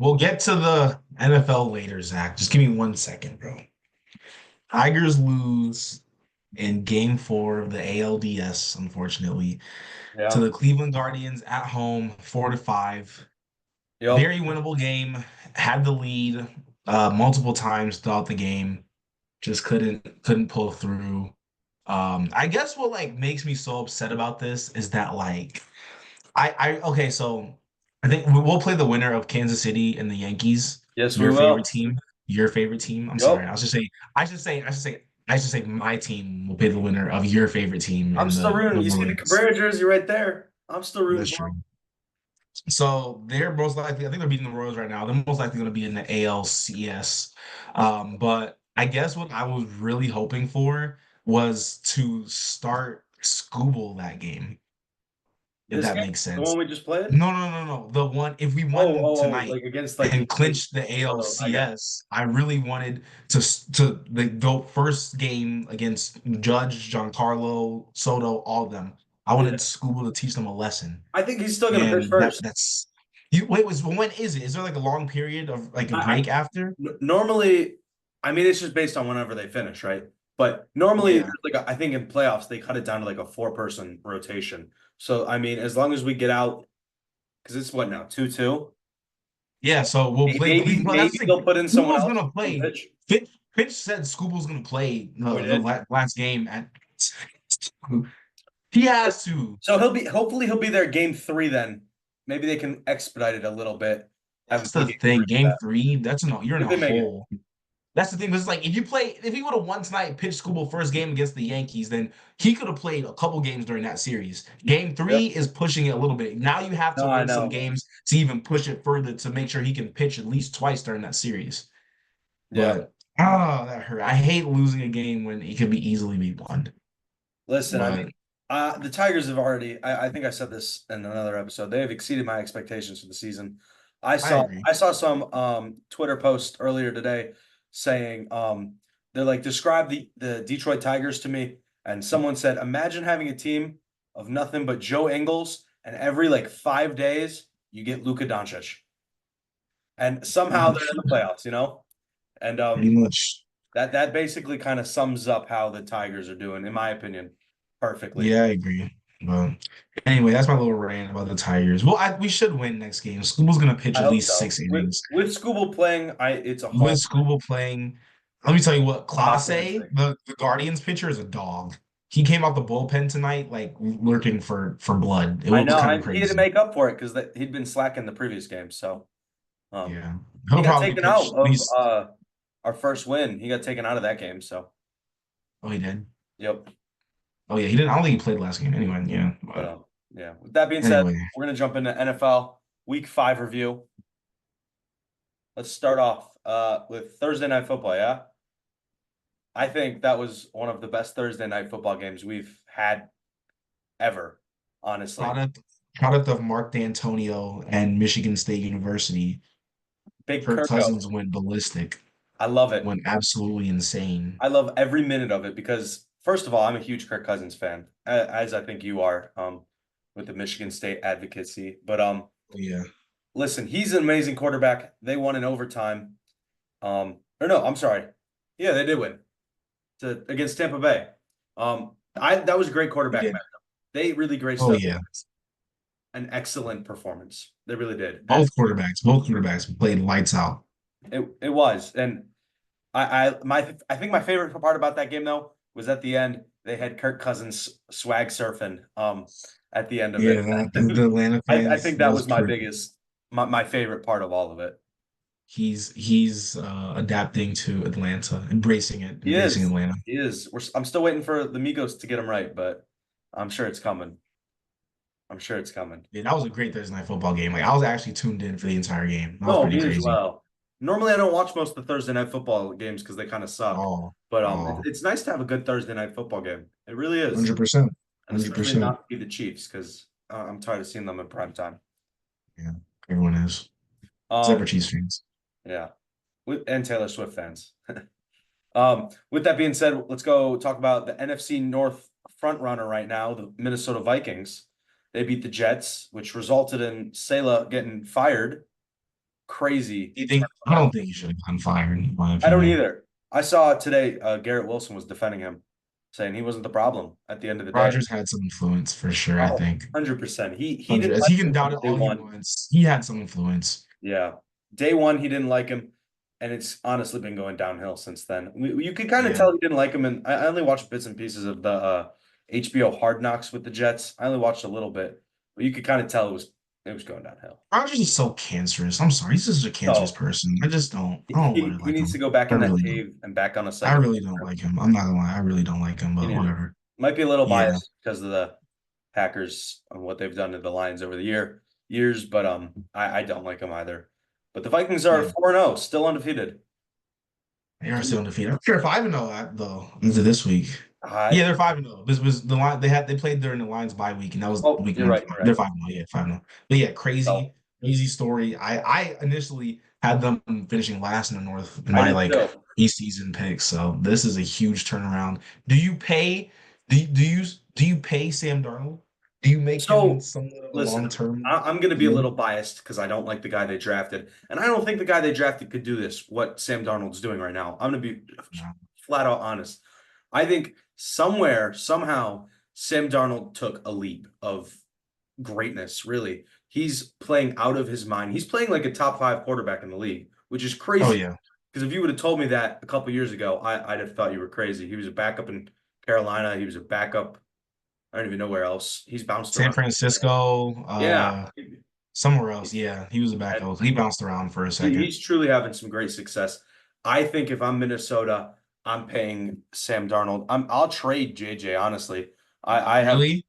We'll get to the NFL later, Zach. Just give me 1 second, bro. Tigers lose in game four of the ALDS, unfortunately, to Yeah. the Cleveland Guardians at home, 4-5. Yep. Very winnable game. Had the lead multiple times throughout the game. Just couldn't pull through. I guess what like makes me so upset about this is that like I okay, so I think we'll play the winner of Kansas City and the Yankees, Yes, we your favorite will. team. Your favorite team. I'm sorry. Yep. I should say my team will play the winner of your favorite team I'm in still the rooting. You see the Royals. Cabrera jersey right there. I'm still rooting That's for true. him. So they're most likely, I think they're beating the Royals right now. They're most likely going to be in the ALCS. But I guess what I was really hoping for was to start Scooble that game, if This that game, makes the sense. one we just played. No. The one, if we won tonight Like against like and Detroit. clinched the Oh, I got. ALCS, I really wanted to go first game against Judge, Giancarlo, Soto, all of them. I Yeah, wanted Scooble to teach them a lesson. I think he's still gonna pitch And first. that's you wait, was when is it? Is there like a long period of like a I break after? normally, I mean, it's just based on whenever they finish, right? But normally, Yeah. I think in playoffs they cut it down to like a four-person rotation. So I mean, as long as we get out, because it's what now, 2-2. Yeah, so we'll play Maybe Cleveland. But that's maybe the thing. they'll put in someone Scooble's else gonna from play. pitch. Finch said Scooble's gonna play Oh, he the did. last game at he has to. So he'll be hopefully he'll be there game three then. Maybe they can expedite it a little bit. Have him That's play the game three thing. for Game that. three, you're in If a they make it. hole. That's the thing. Because like if he would have won tonight, pitched Scooble first game against the Yankees, then he could have played a couple games during that series. Game Yep. three is pushing it a little bit. Now you have to No, I win some know. games to even push it further to make sure he can pitch at least twice during that series. Yeah. But that hurt. I hate losing a game when it could be easily be won. Listen, I mean, But the Tigers have already. I think I said this in another episode. They have exceeded my expectations for the season. I I saw agree. I saw some Twitter post earlier today saying they're like describe the Detroit Tigers to me, and someone said imagine having a team of nothing but Joe Ingles, and every like 5 days you get Luka Doncic, and somehow they're in the playoffs, and Pretty much. that basically kind of sums up how the Tigers are doing, in my opinion, perfectly. Yeah, I agree. But anyway, that's my little rant about the Tigers. Well, we should win next game. School's gonna pitch I at hope least so. six With innings. with Scooble playing, it's a With home Scooble playing, let me tell you what, top Clase, Wednesday. the Guardians pitcher is a dog. He came out the bullpen tonight like lurking for blood. It I was know, kind of and he had to crazy. make up for it because he'd been slacking the previous game. So Yeah. he He'll got probably taken out pitch at of least. our first win. He got taken out of that game. So Oh, he did. yep. Oh yeah, he didn't. I don't think he played last game anyway. Yeah. But But yeah. With that being said, anyway, we're gonna jump into NFL Week 5 review. Let's start off with Thursday Night Football. Yeah, I think that was one of the best Thursday Night Football games we've had ever. Honestly, product product of Mark D'Antonio and Michigan State University. Big Kirk Kirko. Cousins went ballistic, I love it. went absolutely insane. I love every minute of it because, first of all, I'm a huge Kirk Cousins fan, as I think you are, with the Michigan State advocacy. But Yeah. listen, he's an amazing quarterback. They won in overtime. Or no, I'm sorry. Yeah, they did win against Tampa Bay. That was a great He quarterback did. matchup. They really graced Oh us yeah. an excellent performance. They really did, and Both quarterbacks played lights out. it was. And I think my favorite part about that game though was at the end they had Kirk Cousins swag surfing at the end of Yeah, it. the Atlanta I fans, think that that was was my pretty. biggest my favorite part of all of it. He's adapting to Atlanta, He embracing is. Atlanta. He is. I'm still waiting for the Migos to get him right, but I'm sure it's coming. I'm sure it's coming. Yeah, that was a great Thursday night football game. Like I was actually tuned in for the entire game. That was No, pretty me as crazy. well. Normally, I don't watch most of the Thursday night football games because they kind of suck. Oh, But oh, it's nice to have a good Thursday night football game. It really is, 100%. and Hundred especially percent. not be the Chiefs because I'm tired of seeing them in prime time. Yeah, everyone is. Except for Um, Chiefs fans. yeah, and Taylor Swift fans. With that being said, let's go talk about the NFC North front runner right now, the Minnesota Vikings. They beat the Jets, which resulted in Salah getting fired. crazy. Do you think? I don't think he should have gotten fired, in my I don't opinion. either. I saw today Garrett Wilson was defending him, saying he wasn't the problem at the end of the day. Rodgers had some influence for sure, I Oh, think. 100%. He didn't 100. like He can him doubt from it day all he one. wants. He had some influence. Yeah. Day one, he didn't like him, and it's honestly been going downhill since then. You could kind of Yeah. tell he didn't like him, and I only watched bits and pieces of the HBO Hard Knocks with the Jets. I only watched a little bit, but you could kind of tell it was going downhill. Rodgers is so cancerous. I'm sorry. He's just a cancerous So person. I don't really he like needs to him. go back I in that really don't. cave and back on a I psychedelic really don't trip. like him. I'm not gonna lie. I really don't like him, You but need to. whatever. Might be a little Yeah. biased because of the Packers and what they've done to the Lions over the years, but I don't like them either. But the Vikings are Yeah. 4-0, still undefeated. They are still undefeated. I'm sure 5-0 though into this week. I Yeah, they're 5-0. This was the line they played during the Lions bye week, and that was Oh, week you're number right, five. you're They're right. 5-0. Yeah, 5-0. But yeah, So crazy story. I initially had them finishing last in the North in I my did like too. preseason pick. So this is a huge turnaround. Do you pay do you pay Sam Darnold? Do you make him So somewhat of a listen, long-term I'm going to be a deal? little biased because I don't like the guy they drafted, and I don't think the guy they drafted could do this. What Sam Darnold's doing right now, I'm going to be No. flat out honest. I think somewhere, somehow, Sam Darnold took a leap of greatness. Really, he's playing out of his mind. He's playing like a top five quarterback in the league, which is Oh crazy. yeah. Because if you would have told me that a couple years ago, I'd have thought you were crazy. He was a backup in Carolina. He was a backup. I don't even know where else. He's bounced San around. Francisco, Yeah. somewhere else. Yeah, he was a And backup. He bounced around for a second. he's truly having some great success. I think if I'm Minnesota, I'm paying Sam Darnold. I'll trade JJ, honestly. I have Really?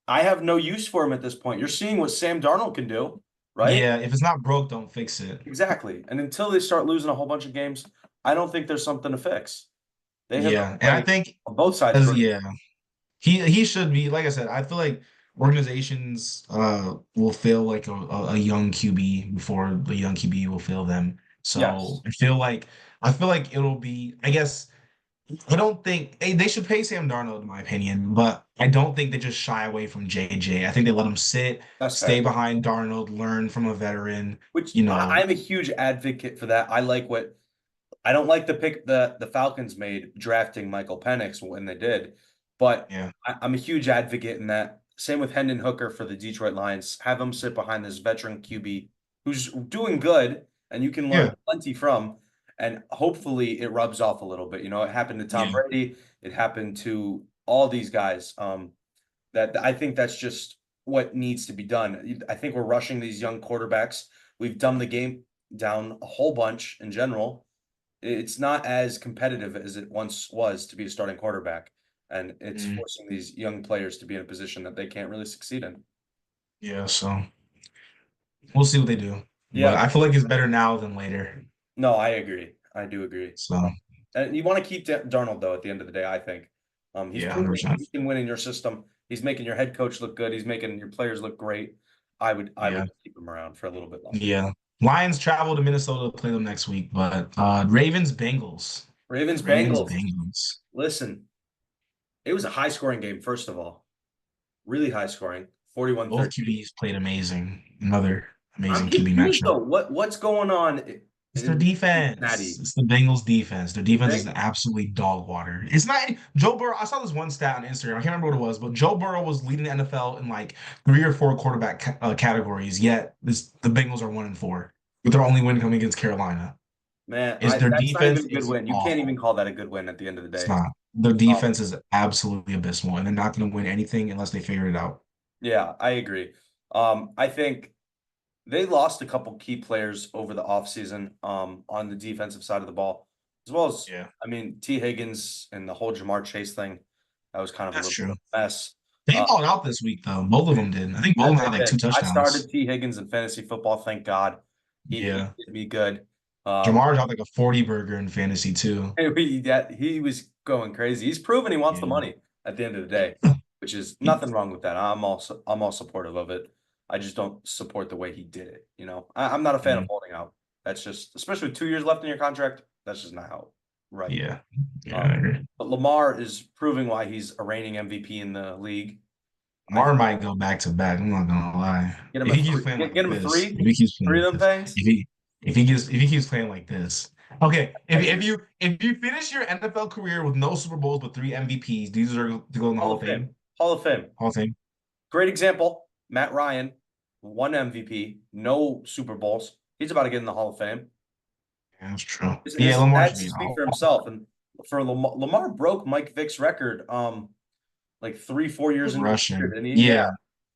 I have no use for him at this point. You're seeing what Sam Darnold can do, right? Yeah, if it's not broke, don't fix it. Exactly. And until they start losing a whole bunch of games, I don't think there's something to fix. They have been Yeah, and I playing think on both sides as great. yeah, he should be like I said. I feel like organizations will fail like a young QB before the young QB will fail them. So Yes, I feel like it'll be. I guess I don't think they should pay Sam Darnold in my opinion, but I don't think they just shy away from JJ. I think they let him sit, that's stay fair. behind Darnold, learn from a veteran. Which You know, I'm a huge advocate for that. I don't like the pick the Falcons made drafting Michael Penix when they did, but yeah, I'm a huge advocate in that. Same with Hendon Hooker for the Detroit Lions. Have him sit behind this veteran QB who's doing good and you can learn yeah, plenty from. And hopefully it rubs off a little bit. You know, it happened to Tom yeah. Brady. It happened to all these guys. That I think that's just what needs to be done. I think we're rushing these young quarterbacks. We've dumbed the game down a whole bunch in general. It's not as competitive as it once was to be a starting quarterback, and it's Mm, forcing these young players to be in a position that they can't really succeed in. yeah. So we'll see what they do, but Yeah, I feel like it's better now than later. no, I agree. I do agree. So And you want to keep Darnold though. At the end of the day, I think he's yeah, proven 100%. he can win in your system. He's making your head coach look good. He's making your players look great. I Yeah, would keep him around for a little bit longer. yeah. Lions travel to Minnesota to play them next week, but Ravens Bengals. Ravens Ravens Bengals. Bengals. Listen, it was a high scoring game. First of all, really high scoring. Both 41-13. QBs played amazing. Another I'm amazing QB confused matchup. though. What's going on It's their in defense. Cincinnati? It's the Bengals defense. Their You defense is think? absolutely dog water. It's not Joe Burrow. I saw this one stat on Instagram. I can't remember what it was, but Joe Burrow was leading the NFL in like 3 or 4 quarterback categories. Yet the Bengals are 1-4 with their only win coming against Carolina. Man, Is their that's not even defense a good is win. You can't even awful. call that a good win at the end of the It's day. not. Their Um, defense is absolutely abysmal, and they're not going to win anything unless they figure it out. yeah, I agree. I think they lost a couple key players over the offseason on the defensive side of the ball, as well as, Yeah, I mean, T. Higgins and the whole Jamar Chase thing. That was kind of a that's little bit true. of a mess. They Uh, balled out this week, though. Both of them did. I think both yeah, of them they had like two did. I touchdowns. started T. Higgins in fantasy football. Thank God, he Yeah. did me good. Um, Jamar dropped like a 40 burger in fantasy too. he was going crazy. He's proven he wants the Yeah. money at the end of the day, which is nothing wrong with that. I'm all supportive of it. I just don't support the way he did it. You know, I'm not a fan of Mhm. holding out. That's just, especially with 2 years left in your contract. That's just not how right. Yeah. Yeah, I Um, agree. but Lamar is proving why he's a reigning MVP in the league. I Lamar might go back to back. I'm not gonna lie. get him If a he keeps three. playing Get like him a this, three. if he keeps playing Three like of them this, things. if he keeps playing like this. Okay, if you finish your NFL career with no Super Bowls but three MVPs, do you deserve to go in the Hall Hall of of Fame. Fame? Hall of Fame. Hall of Fame. Great example. Matt Ryan, one MVP, no Super Bowls. He's about to get in the Hall of Fame. Yeah, that's true. Yeah, His Lamar should stats be in the speak Hall for of himself. And for Lamar broke Mike Vick's record, like 3, 4 years Fame. into his career, Rushing. didn't he? Yeah, Yeah,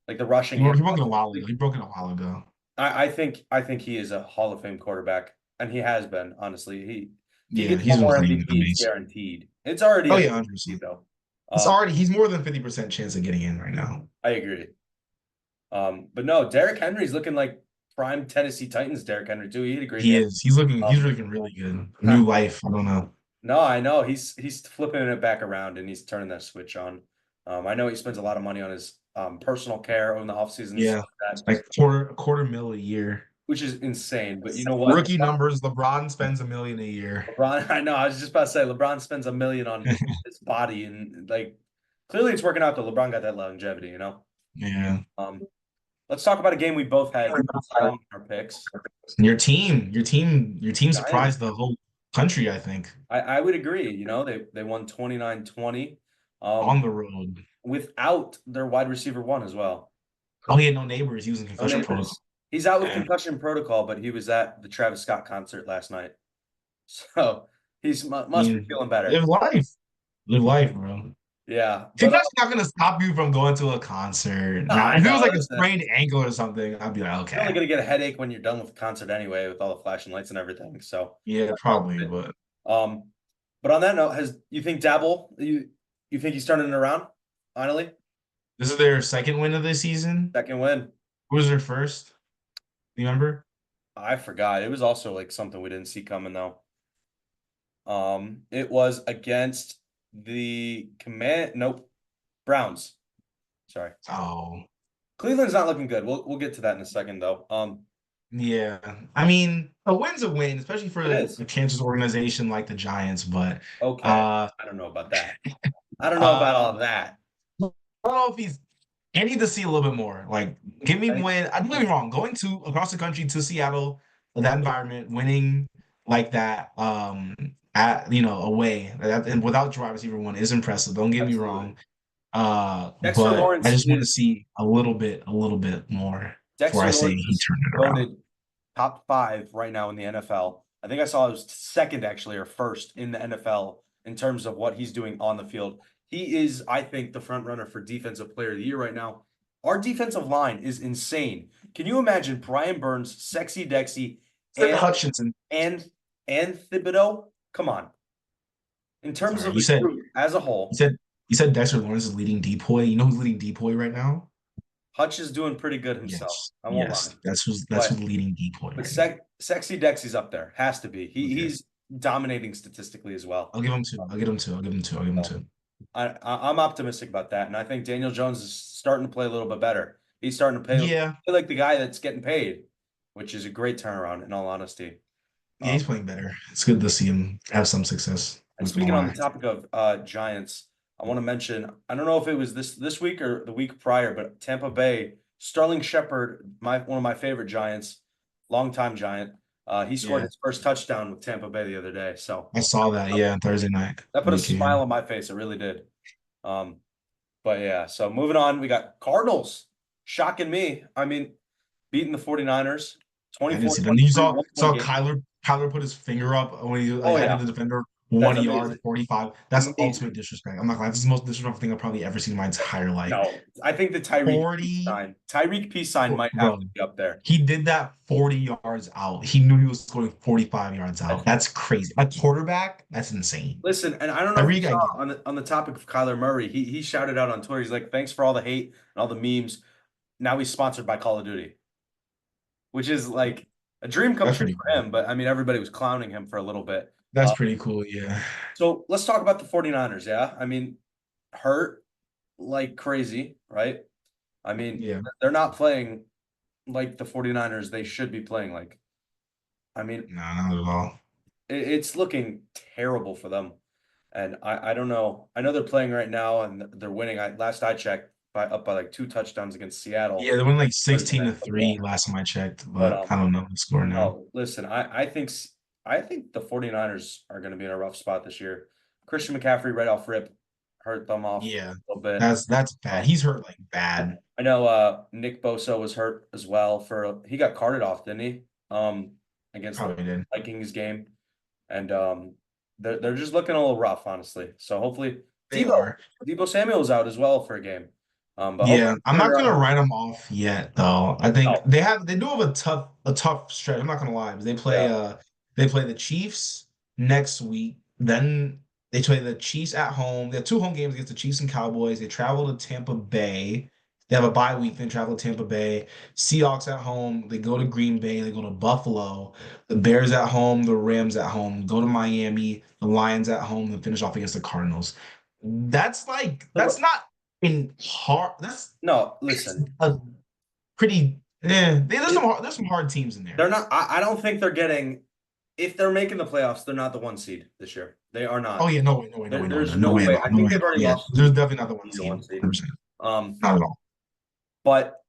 like the rushing he and broke, he broke it a passing. while ago. He broke it a while ago. I think he is a Hall of Fame quarterback, and he has been, honestly. If he Yeah, gets he's one been more playing MVP, it's amazing. guaranteed. It's already Oh a yeah, guarantee, 100%. though. Um, He's more than 50% chance of getting in right now. I agree. But no, Derrick Henry's looking like prime Tennessee Titans. Derrick Henry too. He had a great He game. is. He's Um, looking really good. New life. I don't know. no, I know he's flipping it back around and he's turning that switch on. I know he spends a lot of money on his personal care in the off season, Yeah, stuff like that, like quarter mil a year. which is insane. But you know what? Rookie numbers. LeBron spends $1 million a year. LeBron, I know. I was just about to say LeBron spends $1 million on his body, and like clearly it's working out. Though LeBron got that longevity, you know. Yeah. Um, let's talk about a game we both had wrong in our picks. Your team Giants. surprised the whole country, I think, I would agree. You know, they won 29-20, on the road. without their wide receiver one as well. Oh, he had no neighbors using No concussion protocol. neighbors. He's out with Man, concussion protocol, but he was at the Travis Scott concert last night, so he's I must be mean, feeling better. live life. Live life, bro. Yeah, but Concussion's not gonna stop you from going to a concert. Now, I if it was know. like a Listen, sprained ankle or something, I'd be like, you're only okay. gonna get a headache when you're done with the concert anyway, with all the flashing lights and everything. So, Yeah, probably, but um, but on that note, has you think Dabble you think he's turning it around? Finally, this is their second win of the season. second win. Who was their first? You remember? I forgot. It was also like something we didn't see coming though. It was against the command. Nope, Browns. Sorry, Oh, Cleveland's not looking good. We'll get to that in a second though. yeah. I mean, a win's a win, especially for It a is Kansas organization like the Giants. But okay. uh, I don't know about that. I don't know about all uh, that. I don't know if he's. I need to see a little bit more. Like, give me I, when. Don't get me wrong. Going to across the country to Seattle, that environment, winning like that, away, and without your wide receiver one is impressive. Don't get me absolutely. wrong. Dexter But I Lawrence just want to is see a little bit more before Dexter I say Lawrence he is turned it around. voted top 5 right now in the NFL. I think I saw it was second actually or first in the NFL in terms of what he's doing on the field. He is, I think, the front runner for defensive player of the year right now. Our defensive line is insane. Can you imagine Brian Burns, Sexy Dexy, Said and Hutchinson. and and Thibodeau? Come on. In terms Sorry, of you the said group as a you whole, said you said Dexter Lawrence is leading Depoy. You know who's leading Depoy right now? Hutch is doing pretty good himself. Yes, I won't lie. yes. That's who's But leading Depoy But right now. Sexy Dexy's up there. Has to be. Okay. He's dominating statistically as well. I'll give him two. I'll give him two. I'll give him two. I'll give him So two. I'm optimistic about that, and I think Daniel Jones is starting to play a little bit better. He's starting to Yeah. play like the guy that's getting paid, which is a great turnaround. In all honesty, Yeah, he's playing better. It's good to see him have some success. and Not gonna speaking on the lie. topic of Giants, I want to mention. I don't know if it was this week or the week prior, but Tampa Bay Sterling Shepard, one of my favorite Giants, longtime Giant. He scored Yeah, his first touchdown with Tampa Bay the other day. So I saw that. Yeah, Thursday night. that put a Week smile in. on my face. It really did. Um, but yeah, so moving on, we got Cardinals shocking me. I mean, beating the 49ers I didn't see that. 24-23, You saw 1 point saw game. Kyler put his finger up when he like Oh headed yeah, the defender that's 1 yard, amazing. 45. That's ultimate Amazing. disrespect. I'm not gonna lie. This is the most disrespectful thing I've probably ever seen in my entire life. No, I think the Tyreek peace 40, sign. Tyreek peace sign might have bro. to be up there. He did that 40 yards out. He knew he was scoring 45 yards out. That's, That's crazy. A quarterback, that's insane. listen, and I don't know if you Tyreek, I saw get. on the topic of Kyler Murray, he shouted out on Twitter. He's like, "Thanks for all the hate and all the memes. Now he's sponsored by Call of Duty," which is like a dream come That's true pretty for cool. him. But I mean, everybody was clowning him for a little bit. That's pretty cool. Yeah. So let's talk about the 49ers. Yeah. I mean, hurt like crazy, right? I mean, Yeah. they're not playing like the 49ers they should be playing like. I mean, No, not at all. it's looking terrible for them. And I don't know. I know they're playing right now and they're winning. Last I checked, up by like 2 touchdowns against Seattle. Yeah, they went like Thursday sixteen Night to three Football. last time I checked, But but I don't know the score now. no, listen, I think the 49ers are going to be in a rough spot this year. Christian McCaffrey right off rip hurt them off Yeah, a little bit. that's bad. Um, He's hurt like bad. I know Nick Bosa was hurt as well he got carted off, didn't he? Against the Probably did. Vikings game. And they're just looking a little rough, honestly. So hopefully They are. Debo Samuel's out as well for a game. But Yeah, hopefully I'm not gonna write them off yet, though. I think no, they do have a tough stretch. I'm not gonna lie, because yeah. they play the Chiefs next week. Then they play the Chiefs at home. They have two home games against the Chiefs and Cowboys. They travel to Tampa Bay. They have a bye week, then travel to Tampa Bay. Seahawks at home. They go to Green Bay. They go to Buffalo. The Bears at home. The Rams at home. Go to Miami. The Lions at home. Then finish off against the Cardinals. That's not in hard. That's No, listen, a pretty. There's some hard teams in there. they're not. I don't think they're getting. If they're making the playoffs, they're not the 1 seed this year. They are Oh not. yeah, no way, no way, no way, no way, There's no no way, way. no, I no think way. they've already Yeah, lost there's definitely not the one the seed. 1 seed. 100%. Um, Not at all. but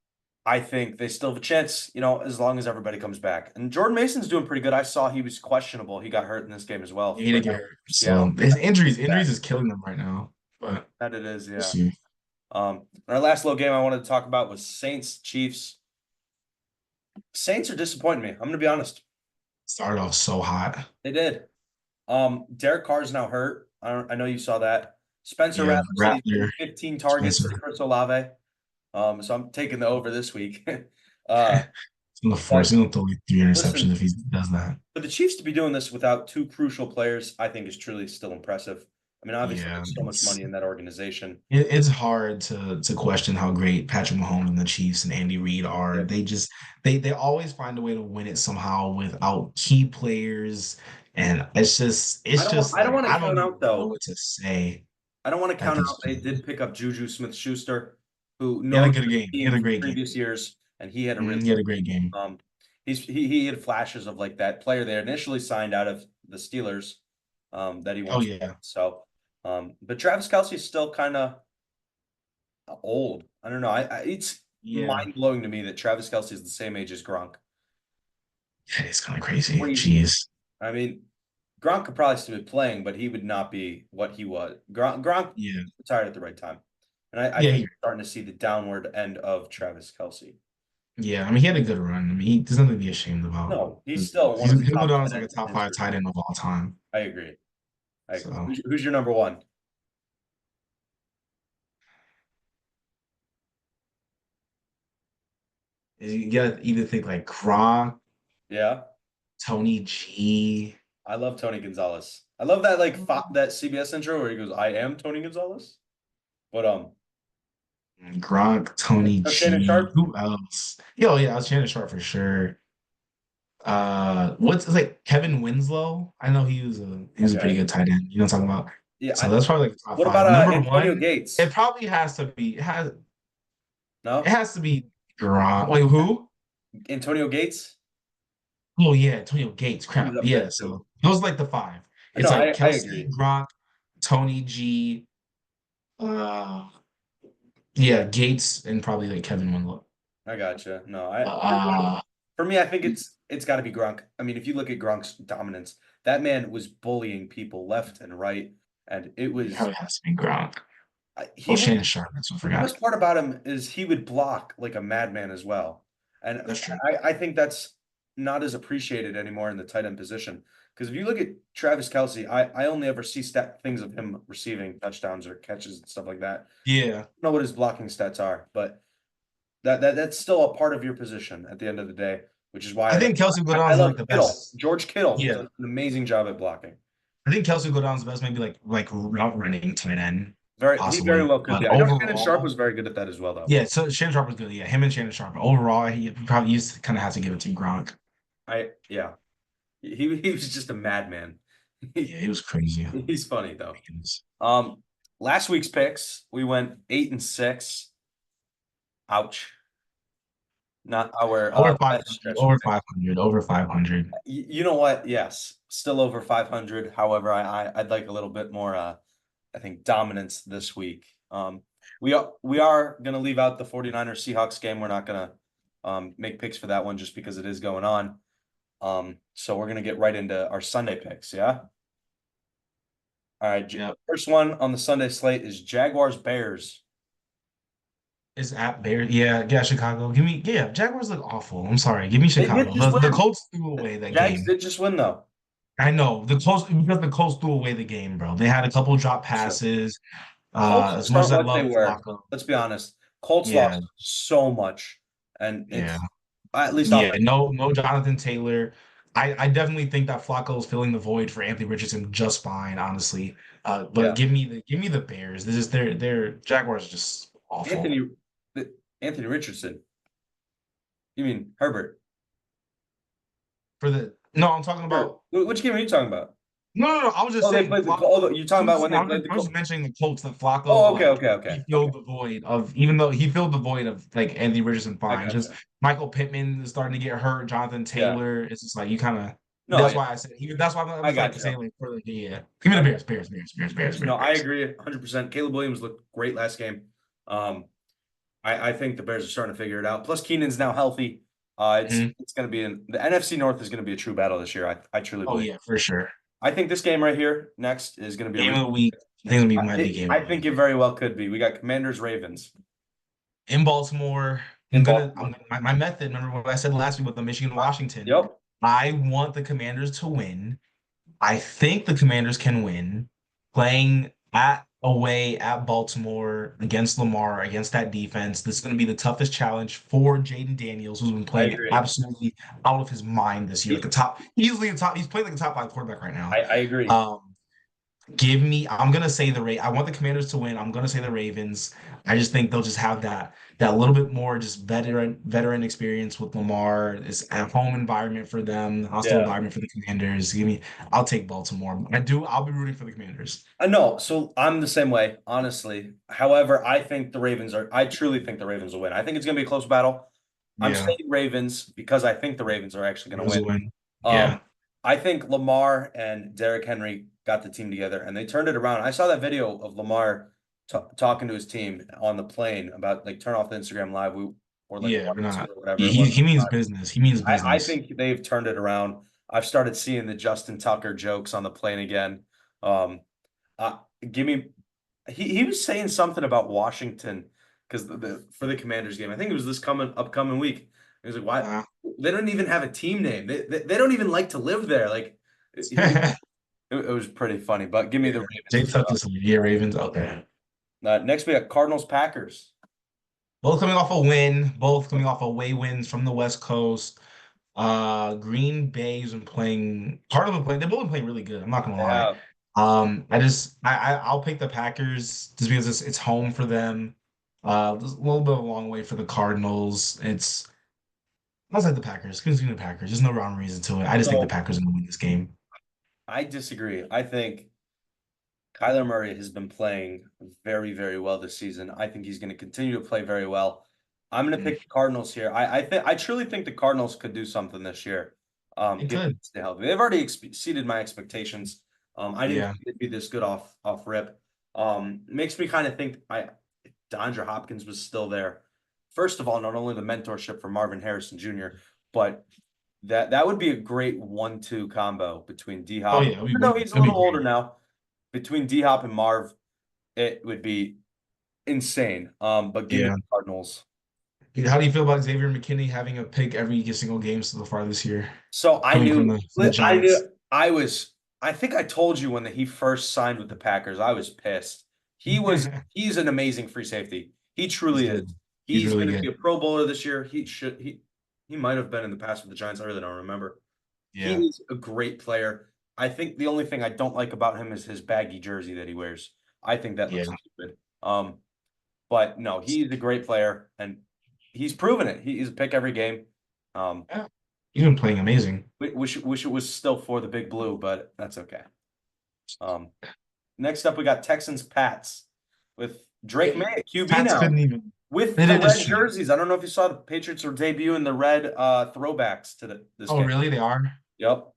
I think they still have a chance, as long as everybody comes back. And Jordan Mason's doing pretty good. I saw he was questionable. He got hurt in this game as well. He did get hurt. Yeah, So his injuries is killing them right now. But that it is. we'll Yeah. see. Our last little game I wanted to talk about was Saints Chiefs. Saints are disappointing me. I'm going to be honest. Started off so hot. They did. Derek Carr's now hurt. I know you saw that. Spencer Yeah, Rattler said he's Rattler, getting 15 targets Spencer. to Chris Olave. So I'm taking the over this week. It's in the force. He's gonna throw like 3 interceptions Listen, if he does that. for the Chiefs to be doing this without 2 crucial players, I think is truly still impressive. I mean, obviously, Yeah, there's so much money in that organization. it's hard to question how great Patrick Mahomes and the Chiefs and Andy Reid are. Yeah. They always find a way to win it somehow without key players, and I don't want to I don't count even out know though. what to say I don't want to at count this out. They point. did pick up Juju Smith-Schuster, who He had a knows good the game. He team had a from great game. previous years, and he had a really He had a great game. he had flashes of like that player they initially signed out of the Steelers, that he Oh wants. yeah, So, but Travis Kelce is still kind of old. I don't know. It's yeah. mind blowing to me that Travis Kelce is the same age as Gronk. It's kind of crazy. Crazy. Jeez. I mean, Gronk could probably still be playing, but he would not be what he was. Gronk Yeah. retired at the right time, and I Yeah. think you're starting to see the downward end of Travis Kelce. Yeah. I mean, he had a good run. I mean, there's nothing to be ashamed about. No, he's still one of the He'll go top down as 10 like a in top 5 history. tight end of all time. I agree. So Who's your number one? you gotta either think like Gronk, Yeah, Tony G. I love Tony Gonzalez. I love that that CBS intro where he goes, "I am Tony Gonzalez." But Gronk, Tony Shannon G. Sharp. Who else? Yo, yeah, I was Shannon Sharp for sure. What's like Kevin Winslow? I know he was a pretty good tight end. You know what I'm talking about? Yeah. So that's probably like the top What 5. about Number Antonio one, Gates? it probably has to be No, it has to be Gronk. Wait, who? Antonio Gates. Oh yeah, Antonio Gates. He was Crap. up there Yeah, too. so those are like the 5. No, It's like I Kelsey, agree. Gronk, Tony G, uh yeah, Gates, and probably like Kevin Winslow. I gotcha. No, Uh for me, I think it's got to be Gronk. I mean, if you look at Gronk's dominance, that man was bullying people left and right, and it was probably has to be Gronk. he. Shannon Sharp, that's what I The forgot. best part about him is he would block like a madman as well, and That's true. I think that's not as appreciated anymore in the tight end position. Because if you look at Travis Kelce, I only ever see things of him receiving touchdowns or catches and stuff like that. Yeah. I don't know what his blocking stats are, but that's still a part of your position at the end of the day, which is why I think Kelsey I Godon's love like the Kittle. best. George Kittle Yeah. does an amazing job at blocking. I think Kelsey Godon's the best, maybe like route running tight end. He Possibly. very well could But be. I know Shannon overall- Sharp was very good at that as well, though. Yeah, so Shannon Sharp was good. Yeah, him and Shannon Sharp. But overall, he probably used to kind of have to give it to Gronk. Yeah. He was just a madman. Yeah, he was crazy. He's funny though. Last week's picks, we went 8-6. Ouch. Not our Over best 500. stretch. Over 500. Over 500. You know what? Yes, still over 500. However, I'd like a little bit more I think dominance this week. We are gonna leave out the 49ers Seahawks game. We're not gonna make picks for that one just because it is going on. So we're gonna get right into our Sunday picks, yeah? All right. Yep. First one on the Sunday slate is Jaguars Bears. It's at Bears. Yeah, yeah, Chicago. Give me, yeah, Jaguars look awful. I'm sorry. Give me They did Chicago. just The win. Colts threw away that Jags game. did just win though. I know the Colts because the Colts threw away the game, bro. They had a couple drop So passes. Colts As just much aren't as I what they love were. Flacco, Let's be honest. Colts yeah, lost so much, and yeah, it's at least yeah. offense. No, Jonathan Taylor. I definitely think that Flacco is filling the void for Anthony Richardson just fine, honestly. But Yeah, give me the Bears. This is their Jaguars are just awful. Anthony Anthony Richardson. You mean Herbert? For the no, I'm talking Or about which game are you talking about? no. I was just Oh, they saying played the. Flacco. Oh, you're talking about when they I'm played just, the. I'm just mentioning the Colts that Flacco Oh, okay, like okay, okay, he okay. filled the void of even though he filled the void of like Anthony Richardson I fine. Just gotcha. Michael Pittman is starting to get hurt. Jonathan Yeah. Taylor. It's just like you kind of. No, That's yeah, why I said even that's why I I was like gotcha. saying like for the yeah. Give me the I Bears, gotcha. Bears, Bears, Bears, Bears, Bears, No, I Bears. agree 100%. Caleb Williams looked great last game. Um, I think the Bears are starting to figure it out. Plus, Keenan's now healthy. Mhm. It's going to be in the NFC North is going to be a true battle this year. I truly Oh believe. yeah, for sure. I think this game right here next is going to be a Game really. of the week. I think it'll be might be game of I the think week it very well could be. We got Commanders Ravens in Baltimore. in Baltimore. My method. Remember what I said last week with the Michigan Washington. Yep. I want the Commanders to win. I think the Commanders can win playing at away at Baltimore against Lamar, against that defense. This is going to be the toughest challenge for Jaden Daniels, who's been I playing agree. absolutely out of his mind this year. Like a top, easily a top, he's playing like a top five quarterback right now. I agree. Um, I'm gonna say I want the Commanders to win. I'm gonna say the Ravens. I just think they'll just have that little bit more just veteran experience with Lamar. It's a home environment for them, hostile Yeah. environment for the Commanders. I'll take Baltimore. I'll be rooting for the Commanders. I know. So I'm the same way, honestly. However, I think the Ravens are. I truly think the Ravens will win. I think it's going to be a close battle. I'm Yeah, saying Ravens because I think the Ravens are actually going to Ravens win. will win. Um, Yeah, I think Lamar and Derrick Henry got the team together and they turned it around. I saw that video of Lamar talking to his team on the plane about like turn off the Instagram live or like yeah, watch we're this not. or whatever He, it he, was. he means business. He means I business. think they've turned it around. I've started seeing the Justin Tucker jokes on the plane again. Um, uh, give me. He was saying something about Washington because for the Commanders game. I think it was this coming upcoming week. He was like, "Why Uh, they don't even have a team name? They don't even like to live there." Like it was pretty funny. But give me yeah, the Ravens Jay as Tuck well. is yeah, Ravens. Okay. Next we got Cardinals Packers. Both coming off a win, both coming off away wins from the West Coast. Green Bay's been playing. Cardinals been playing. They've both been playing really good. I'm not gonna They lie. have. I'll pick the Packers just because it's home for them. There's a little bit of a long way for the Cardinals. I was like the Packers. Give me the Packers. There's no wrong reason to it. I just think the So Packers are gonna win this game. I disagree. I think Kyler Murray has been playing very, very well this season. I think he's going to continue to play very well. I'm going to Mm, pick the Cardinals here. I truly think the Cardinals could do something this year. It Given could. stay healthy. They've already exceeded my expectations. I didn't Yeah. think it'd be this good off rip. Makes me kind of think if DeAndre Hopkins was still there. First of all, not only the mentorship for Marvin Harrison Jr., but that would be a great 1-2 combo between D Oh Hop. yeah. Even though he's a It'll be little older great. now, between D Hop and Marv, it would be insane. But give me Yeah. the Cardinals. How do you feel about Xavier McKinney having a pick every single game so far this year, So coming from the I Giants? knew, I think I told you when he first signed with the Packers, I was pissed. He's an amazing free safety. He He's truly is. good. He's He's really going to be good. a Pro Bowler this year. He might have been in the past with the Giants. I really don't remember. He Yeah. is a great player. I think the only thing I don't like about him is his baggy jersey that he wears. I think that Yeah. looks stupid. But no, he's a great player and he's proven it. He's a pick every game. Um, Yeah. He's been playing amazing. wish it was still for the big blue, but that's okay. Um, next up we got Texans Pats with Drake May at QB Pats now couldn't even. with They the did red this. jerseys. I don't know if you saw the Patriots are debuting the red throwbacks to this Oh, game. really? They are? Yep.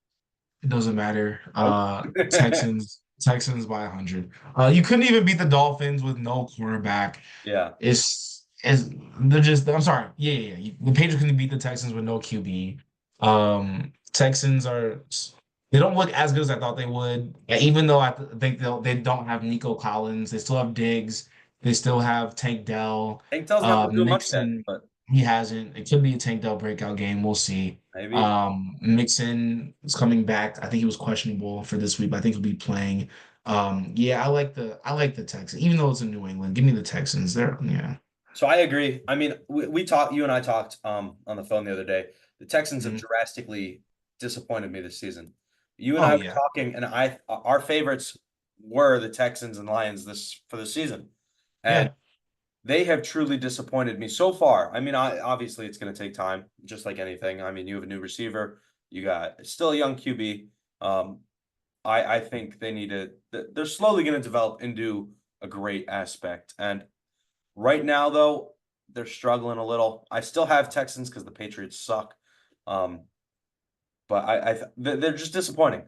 It doesn't matter. Nope. Texans. Texans by 100. You couldn't even beat the Dolphins with no quarterback. Yeah. It's they're just I'm sorry. Yeah, yeah, yeah. The Patriots couldn't beat the Texans with no QB. Texans are they don't look as good as I thought they would. Even though think they don't have Nico Collins, they still have Diggs, they still have Tank Dell, Tank Dell's not been doing much yet, Mixon. but He hasn't. It could be a Tank Dell breakout game. We'll see. maybe. Mixon is coming back. I think he was questionable for this week, but I think he'll be playing. Yeah, I like the Texans, even though it's in New England. Give me the Texans. They're yeah. So I agree. I mean, we talked, you and I talked on the phone the other day. The Texans have Mhm. drastically disappointed me this season. You and Oh I were yeah, talking, and our favorites were the Texans and Lions this for the season. And yeah, they have truly disappointed me so far. I mean, obviously it's going to take time, just like anything. I mean, you have a new receiver, you got still a young QB. Um, I think they need to. They're slowly going to develop into a great aspect. And right now, though, they're struggling a little. I still have Texans because the Patriots suck. Um, but they're just disappointing.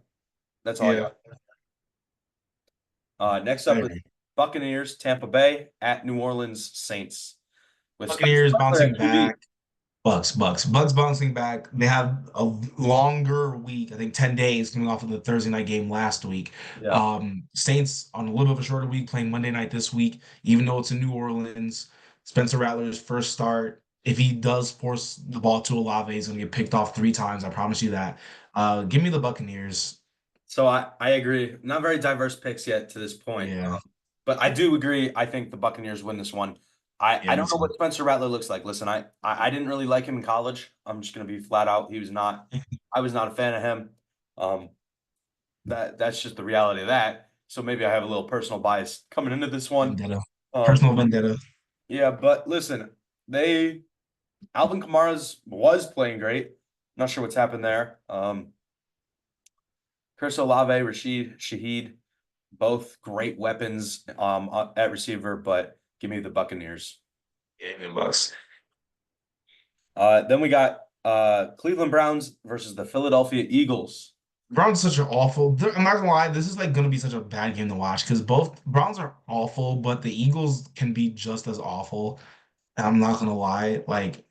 That's all I yeah. got. Next I up is agree. Buccaneers, Tampa Bay at New Orleans Saints with Spencer Buccaneers Rattler bouncing at QB. back. Bucks bouncing back. They have a longer week, I think 10 days coming off of the Thursday night game last week. Yeah. Saints on a little bit of a shorter week playing Monday night this week, even though it's in New Orleans. Spencer Rattler's first start. If he does force the ball to Olave, he's gonna get picked off 3 times. I promise you that. Give me the Buccaneers. So I agree. Not very diverse picks yet to this point. Yeah, But I do agree. I think the Buccaneers win this one. yeah, I me don't know too. what Spencer Rattler looks like. Listen, I didn't really like him in college. I'm just gonna be flat out. He was not. I was not a fan of him. Um, that's just the reality of that. So maybe I have a little personal bias coming into this one. Vendetta. Um, Personal vendetta. yeah, but listen, they Alvin Kamara's was playing great. Not sure what's happened there. Chris Olave, Rashid Shaheed, both great weapons at receiver, but give me the Buccaneers. Yeah, me Bucks. Then we got Cleveland Browns versus the Philadelphia Eagles. Browns are such an awful. I'm not gonna lie, this is like gonna be such a bad game to watch because both Browns are awful, but the Eagles can be just as awful. And I'm not gonna lie, like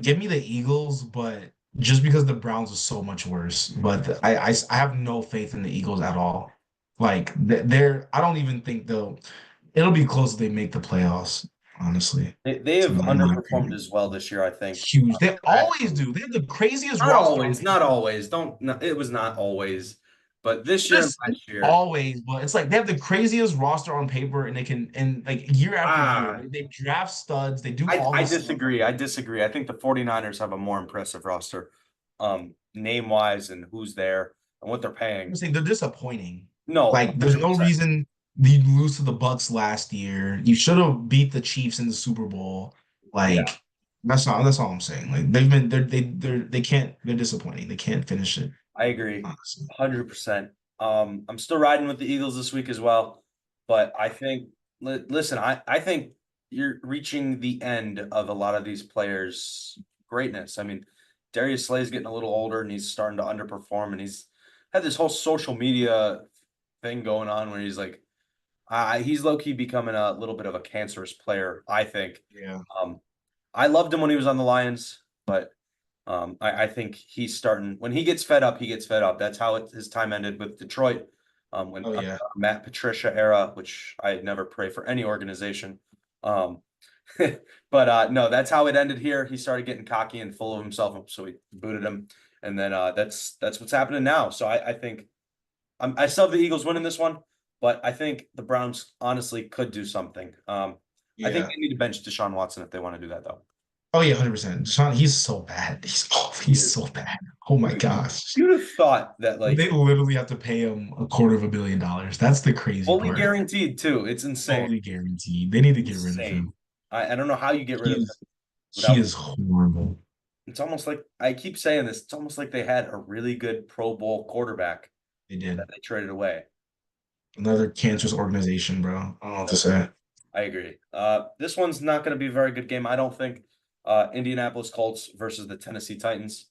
give me the Eagles, but just because the Browns are so much worse. But I have no faith in the Eagles at all. Like they're I don't even think they'll. It'll be close if they make the playoffs. Honestly, They so have in my underperformed opinion, as well this year, I think. huge. They I, always do. They have the craziest not roster on always, not paper. always. Don't no, it was not always, but this year and This last year. always, but it's like they have the craziest roster on paper, and they can and like year after year, Ah, they draft studs, they do all I this stuff. disagree. I disagree. I think the 49ers have a more impressive roster, name wise and who's there and what they're I'm paying. saying they're disappointing. No, Like, there's no 100%. reason you lose to the Bucks last year. You should have beat the Chiefs in the Super Bowl. Yeah, Like, that's all I'm saying. Like, they can't they're disappointing. They can't finish it, I agree. honestly. 100%. I'm still riding with the Eagles this week as well, but I think listen, I think you're reaching the end of a lot of these players' greatness. I mean, Darius Slay's getting a little older and he's starting to underperform, and he's had this whole social media thing going on where he's like, he's low key becoming a little bit of a cancerous player, I think. Yeah. Um, I loved him when he was on the Lions, but I think he's starting when he gets fed up, he gets fed up. That's how his time ended with Detroit. When Oh yeah. Matt Patricia era, which I never pray for any organization. Um, but no, that's how it ended here. He started getting cocky and full of himself, so we booted him, and then that's what's happening now. So I think I still have the Eagles winning this one, but I think the Browns honestly could do something. I think Yeah. they need to bench Deshaun Watson if they want to do that, though. Oh yeah, 100%. Deshaun, he's so bad. He's awful. He's so bad. Oh my gosh. You'd have thought that like They literally have to pay him $250 million. That's the crazy fully part. guaranteed too. It's insane. Fully guaranteed. They need to get rid of Insane. him. I don't know how you get rid He of him is he without. is horrible. It's almost like I keep saying this. It's almost like they had a really good Pro Bowl quarterback They that did. they traded away. Another cancerous organization, bro. I don't know what to say. I agree. This one's not going to be a very good game, I don't think. Indianapolis Colts versus the Tennessee Titans.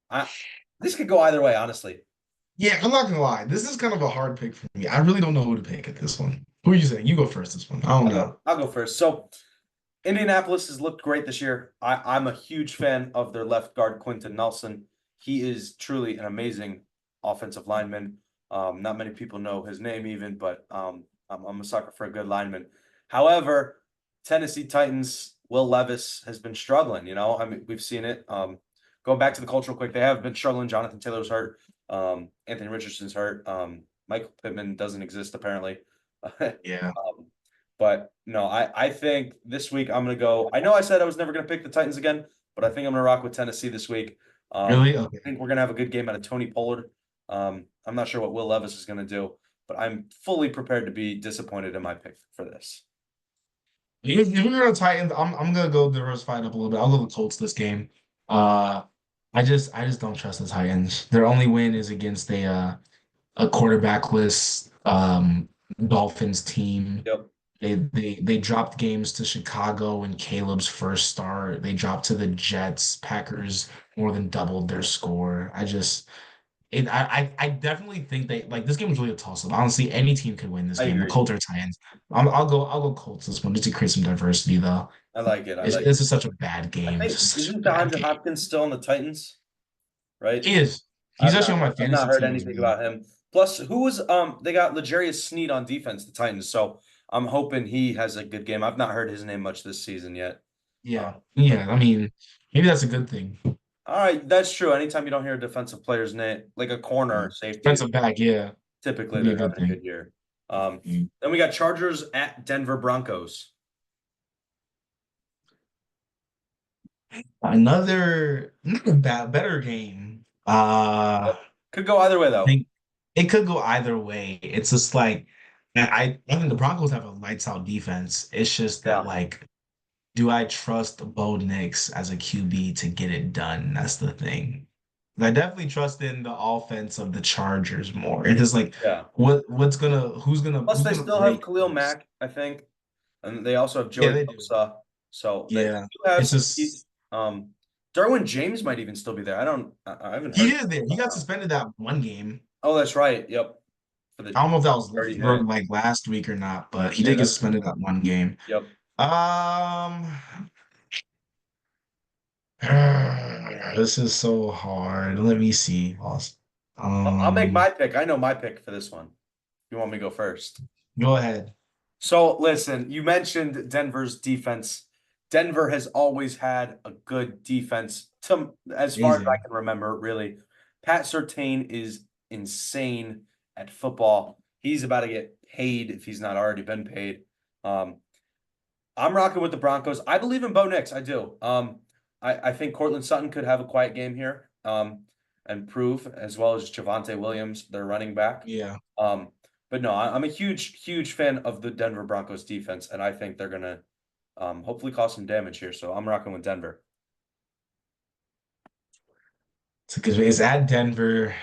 I This could go either way, honestly. Yeah, I'm not gonna lie. This is kind of a hard pick for me. I really don't know who to pick at this one. Who are you saying? You go first this one. I don't know. I'll go first. So Indianapolis has looked great this year. I'm a huge fan of their left guard, Quentin Nelson. He is truly an amazing offensive lineman. Not many people know his name even, but I'm a sucker for a good lineman. However, Tennessee Titans, Will Levis has been struggling. I mean, we've seen it. Going back to the cultural quick, they have been struggling. Jonathan Taylor's hurt. Anthony Richardson's hurt. Michael Pittman doesn't exist apparently. Yeah. But no, I think this week I'm gonna go. I know I said I was never gonna pick the Titans again, but I think I'm gonna rock with Tennessee this week. Really? I Okay. think we're gonna have a good game out of Tony Pollard. I'm not sure what Will Levis is gonna do, but I'm fully prepared to be disappointed in my pick for this. If you're the Titans, I'm gonna go diversified up a little bit. I'll go the Colts this game. Uh, I just don't trust the Titans. Their only win is against a quarterbackless Dolphins team. Yep. They dropped games to Chicago in Caleb's first start. They dropped to the Jets. Packers more than doubled their score. I definitely think they like this game was really a toss-up. Honestly, any team could win this I game. The agree. Colts are Titans. I'll go Colts this one just to create some diversity though. I like it. I It's like this it. is such a bad I game. It's think just such isn't a bad DeAndre game. Hopkins still on the Titans? Right? He is. He's actually on my I've not fantasy heard team as anything well. about him. Plus, who was they got L'Jarius Sneed on defense, the Titans. So I'm hoping he has a good game. I've not heard his name much this season yet. Yeah. But Yeah. I mean, maybe that's a good thing. all right, that's true. Anytime you don't hear a defensive player's name, like a corner or safety, Defensive back, yeah, typically would be a they're good having a thing. good year. Then we got Chargers at Denver Broncos. Another better game. Yep. Could go either way though. Think it could go either way. It's just like I think the Broncos have a lights out defense. It's just that Yeah. like, do I trust Bo Nix as a QB to get it done? That's the thing. I definitely trust in the offense of the Chargers more. It's just like Yeah. what's gonna Plus, who's they gonna still have break Khalil first? Mack, I think, and they also have Yeah, Joey they do. Bosa. So they Yeah. do have It's some piece. just Derwin James might even still be there. I haven't he heard. is there. He got suspended that one game. Oh, that's right. Yep. For the I don't know if that was dirty for hit. like last week or not, but he Yeah, did get that's suspended that one game. yep. Um, this is so hard. Let me see. I'll make Um, my pick. I know my pick for this one. You want me to go first? go ahead. So listen, you mentioned Denver's defense. Denver has always had a good defense to as far as I Amazing. can remember, really. Pat Surtain is insane at football. He's about to get paid if he's not already been paid. Um, I'm rocking with the Broncos. I believe in Bo Nix. I do. I think Cortland Sutton could have a quiet game here. And prove as well as Javante Williams, their running back. Yeah. Um, but no, I'm a huge fan of the Denver Broncos defense, and I think they're gonna hopefully cause some damage here. So I'm rocking with Denver. It's because it's at Denver.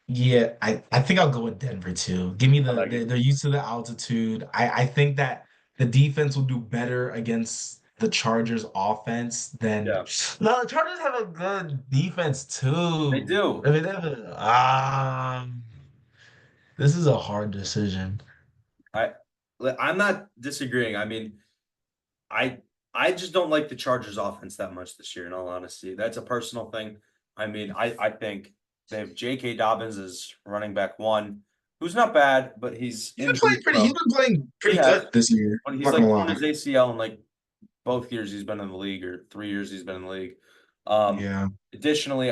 Yeah, I think I'll go with Denver too. Give me I like it. they're used to the altitude. I think that the defense will do better against the Chargers offense than Yeah, no, the Chargers have a good defense they too. I do. mean, they have this is a hard decision. I I'm not disagreeing. I mean, I I just don't like the Chargers offense that much this year, in all honesty. That's a personal thing. I mean, I think they have J.K. Dobbins as running back one, who's not bad, but he's injury He's prone. been playing He pretty has, good this year. but I'm he's not gonna like torn lie. his ACL in like both years he's been in the league or 3 years he's been in the league. Um, Yeah. Additionally,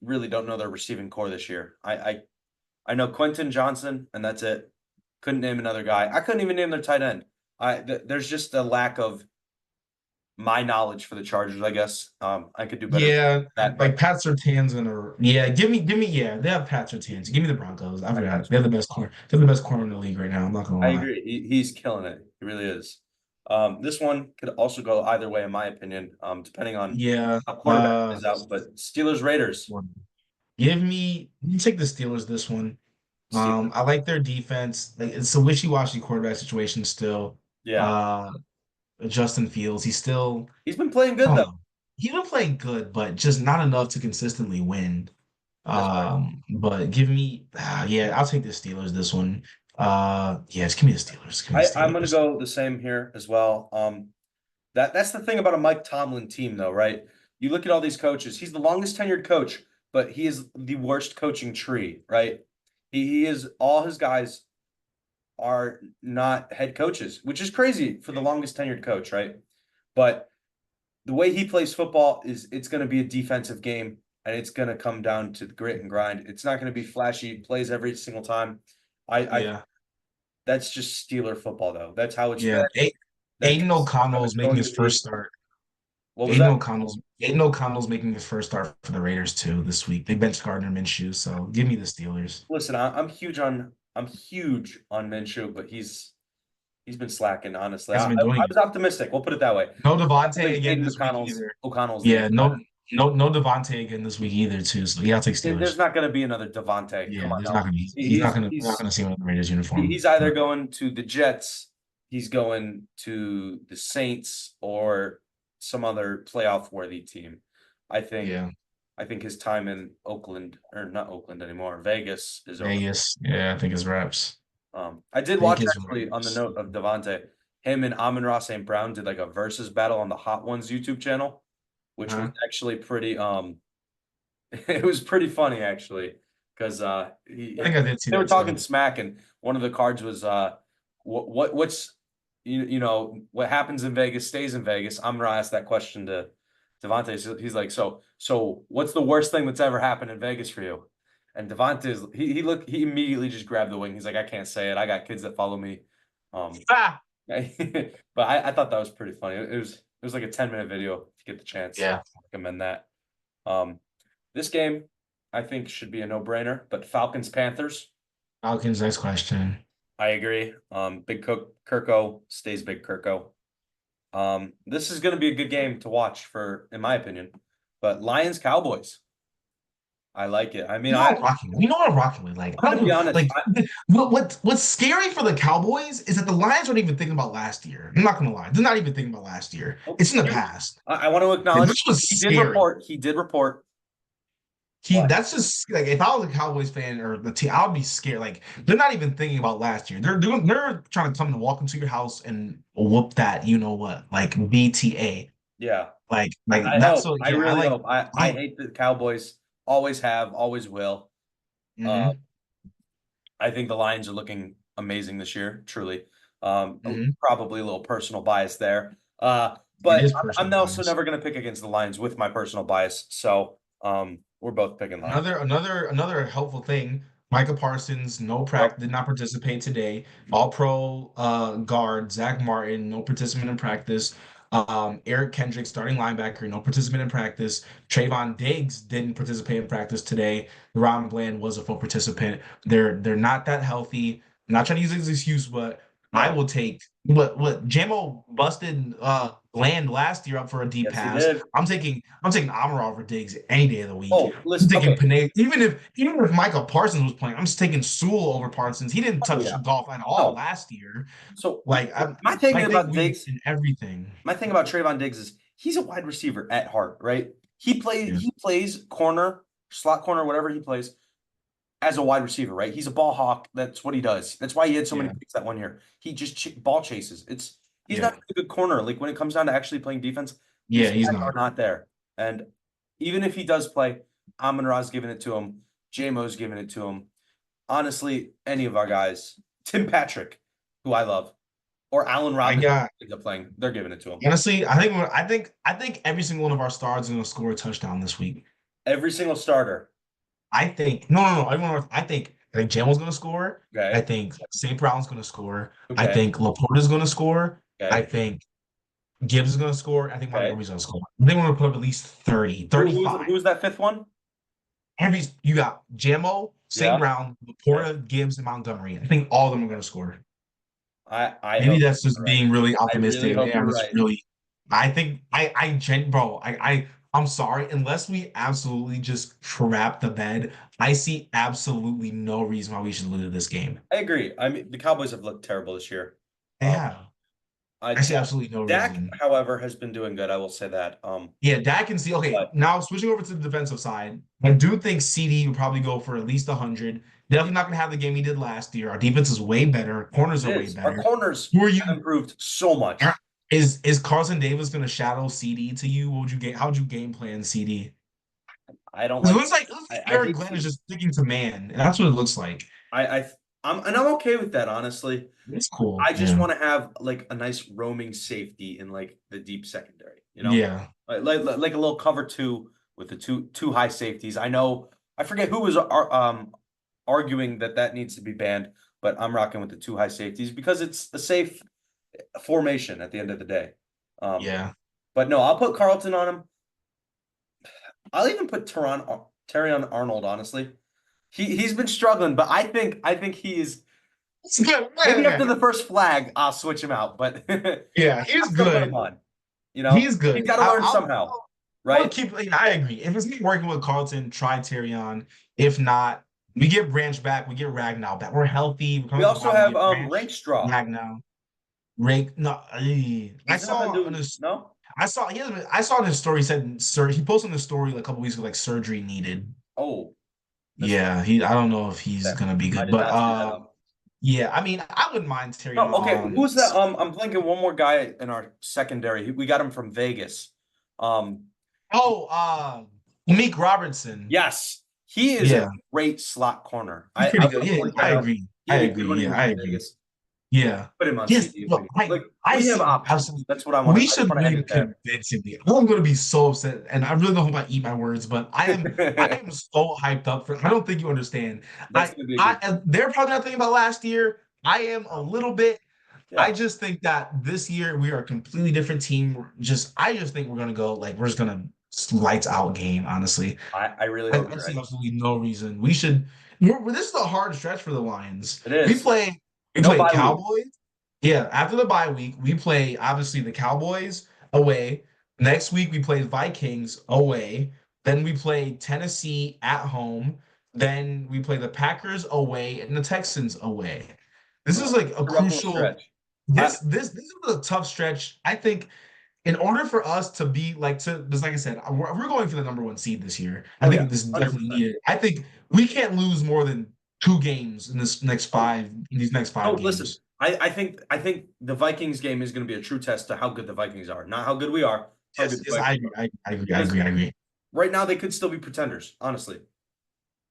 really don't know their receiving core this year. I know Quentin Johnson, and that's it. Couldn't name another guy. I couldn't even name their tight end. There's just a lack of my knowledge for the Chargers, I guess. I could do better than Yeah, that, like but Pat Surtain's gonna. Yeah, give me. Yeah, they have Pat Surtain's. Give me the Broncos. I I forgot. got They have you. the best corner. They have the best corner in the league right now. I'm not gonna I lie. agree. He's killing it. He really is. This one could also go either way, in my opinion, depending on Yeah. how quarterback is out. But Steelers Raiders. Let me take the Steelers this one. Steelers. I like their defense. Like it's a wishy-washy quarterback situation still. Yeah, Uh, Justin Fields, he's still. he's been playing I good don't though. know. He's been playing good, but just not enough to consistently win. That's fine. But give me, yeah, I'll take the Steelers this one. Yes, give me the Steelers. Give me the I'm gonna Steelers. go the same here as well. That's the thing about a Mike Tomlin team, though, right? You look at all these coaches. He's the longest tenured coach, but he is the worst coaching tree, right? He is all his guys are not head coaches, which is crazy for the longest tenured coach, right? But the way he plays football is it's going to be a defensive game and it's going to come down to the grit and grind. It's not going to be flashy plays every single time. I Yeah, that's just Steeler football though. That's how it's been. yeah. That's Aiden how O'Connell it's is making going to his first be. start. What was that? Aiden O'Connell's making his first start for the Raiders too this week. They benched Gardner Minshew, so give me the Steelers. Listen, I'm huge on Minshew, but he's been slacking, honestly. Hasn't been I doing it. was optimistic. We'll put it that way. No I Devontae think again Aiden this week either. O'Connell's the Yeah, answer. no Devontae again this week either too. So yeah, I'll take There's Steelers. not going to be another Devontae. Yeah, Come on there's not now. gonna be. He's We're not he's gonna see him in the Raiders uniform. he's either But going to the Jets, he's going to the Saints, or some other playoff worthy team. I think yeah, I think his time in Oakland, or not Oakland anymore, Vegas is over. Vegas. Yeah, I think it's reps. I did watch Vegas actually on the reps. note of Devontae, him and Amon-Ra St. Brown did like a versus battle on the Hot Ones YouTube channel, which was Huh? actually pretty it was pretty funny actually, because I think I did see they were that talking too. smack, and one of the cards was what's you know what happens in Vegas stays in Vegas. Amon-Ra asked that question to Devontae. So he's like, so what's the worst thing that's ever happened in Vegas for you? And Devontae he immediately just grabbed the wing. He's like, I can't say it. I got kids that follow me. Ah! But I thought that was pretty funny. It was like a 10-minute video if you get the chance. Yeah, I recommend that. Um, this game I think should be a no-brainer, but Falcons Panthers, Falcons. Next question. I agree. Big Kirko stays Big Kirko. This is going to be a good game to watch in my opinion. But Lions Cowboys, I like it. I mean, You know what I'm rocking with. You know what I'm rocking with. Like, I'm I gonna be don't honest. like what's scary for the Cowboys is that the Lions aren't even thinking about last year. I'm not gonna lie. They're not even thinking about last year. It's in the past. I want to And acknowledge this was he did scary. report. He did report. He But that's just like if I was a Cowboys fan or the team, I would be scared. Like they're not even thinking about last year. They're trying to come and walk into your house and whoop that, you know what, like BTA. yeah, Like I that's hope. so I yeah, I really like hope. I I hate the Cowboys. Always have. Always will. Uh, hmm I think the Lions are looking amazing this year. Truly. hmm Probably a little personal bias there. It But is I'm personal also bias. never going to pick against the Lions with my personal bias. So we're both picking Lions. Another helpful thing. Micah Parsons, no Yep. practice, did not participate today. All pro guard, Zach Martin, no participant in practice. Eric Kendrick, starting linebacker, no participant in practice. Trayvon Diggs didn't participate in practice today. Ron Bland was a full participant. They're not that healthy. I'm not trying to use it as an excuse, but I No. will take what Jamo busted Bland last year up for a deep Yes, he pass. did. I'm taking Amara over Diggs any day of the week. Oh, I'm listen. taking Okay. Panay. Even if Michael Parsons was playing, I'm just taking Sewell over Parsons. He didn't Oh touch yeah. golf at all No. last year. So Like my thing I think about we Diggs, in everything. my thing about Trayvon Diggs is he's a wide receiver at heart, right? Yeah. He plays corner, slot corner, whatever he plays as a wide receiver, right? He's a ball hawk. That's what he does. That's why he had so many Yeah. picks that one year. He just ball chases. He's Yeah. not a good corner. Like when it comes down to actually playing defense, his Yeah, he's stats are not. not there. And even if he does play, Amon-Ra's giving it to him. JMO's giving it to him. Honestly, any of our guys, Tim Patrick, who I love, or Allen I Robinson, got ends up playing, they're giving it to him. honestly, I think every single one of our stars is gonna score a touchdown this week. Every single starter. I think no. I think Jamal's gonna score. I Okay. think St. Brown's gonna score. I Okay. think Laporta's gonna score. I Okay. think Gibbs is gonna score. I think Okay. Montgomery's gonna score. I think we're gonna put up at least 30, Who 35. was that fifth one? You got Jamo, St. Yeah. Brown, Okay. Laporta, Gibbs, and Montgomery. I think all of them are gonna score. I Maybe hope that's just you're right. being really I really optimistic. hope Maybe I'm you're just right. really bro, I'm sorry. Unless we absolutely just crap the bed, I see absolutely no reason why we should lose this game. I agree. I mean, the Cowboys have looked terrible this year. Um, Yeah. I I see absolutely no Dak, reason. however, has been doing good. I will say that. Yeah, Dak can see. Okay, But now switching over to the defensive side, I do think CD will probably go for at least 100. Definitely not going to have the game he did last year. Our defense is way better. Corners it are way is. Our better. corners Who are have you? improved so much. Is Carson Davis going to shadow CD to you? What would you game? How would you game plan CD? I don't It like. looks like I Eric hate Glenn is CD. just sticking to man, and that's what it looks like. I'm okay with that, honestly. It's cool. I just Yeah. want to have like a nice roaming safety in like the deep secondary, Yeah. like a little cover two with the two high safeties. I know I forget who was arguing that that needs to be banned, but I'm rocking with the two high safeties because it's a safe formation at the end of the day. Um, Yeah. but no, I'll put Carlton on him. I'll even put Terrion Arnold. Honestly, he's been struggling, but I think he is. It's good. Maybe after the first flag, I'll switch him out, but Yeah, I'll he's still put him good. on. He's He's good. got to learn somehow, I'll right? keep. I agree. If it's me working with Carlton, try Tyrion. If not, we get Branch back. We get Ragnow back. We're healthy. We're We coming to the also bottom. We have get Branch, Rankstraw. Ragnow, Rake. No, I He's not been saw on doing his. no. I saw in his story. He said, "Sir," he posted in his story like a couple weeks ago, like surgery needed. Oh, that's Yeah, he. I don't know if he's that. gonna be I good, did but not see that up. yeah. I mean, I wouldn't mind Tyrion No, okay. on. Who's that? I'm thinking one more guy in our secondary. We got him from Vegas. Um, Oh, Meek Robertson. yes, he is a Yeah, great slot corner. he's I pretty good. want to Yeah, point I that out. agree. He I had a good agree. when he Yeah, was I in agree. Vegas. Yeah. Put him on Yes, CD if we look, need. Like I we have see options. absolutely. That's what I want. We I just should want to end win it there. convincingly. I'm going to be so upset, and I really don't want to eat my words, but I am so hyped up for. I don't think you understand. That's gonna be a good game. They're probably not thinking about last year. I am a little bit. I Yeah, just think that this year we are a completely different team. I just think we're gonna go like we're just gonna lights out game. Honestly, I really I, hope I you're see right. absolutely no reason we should. This is a hard stretch for the Lions. It We is. play we No play bye week. Cowboys. Yeah, after the bye week, we play obviously the Cowboys away. Next week we play Vikings away. Then we play Tennessee at home. Then we play the Packers away and the Texans away. This is like a A rough little crucial. stretch. I This is a tough stretch. I think in order for us to be like to just like I said, we're going for the number one seed this year. I oh yeah, think this is definitely 100%. needed. I think we can't lose more than two games in Oh, these next no, five listen. games. I think the Vikings game is going to be a true test to how good the Vikings are, not how good we are, how good Yes, the yes, I Vikings agree. are. I agree. I Because agree. I agree. right now they could still be pretenders, honestly.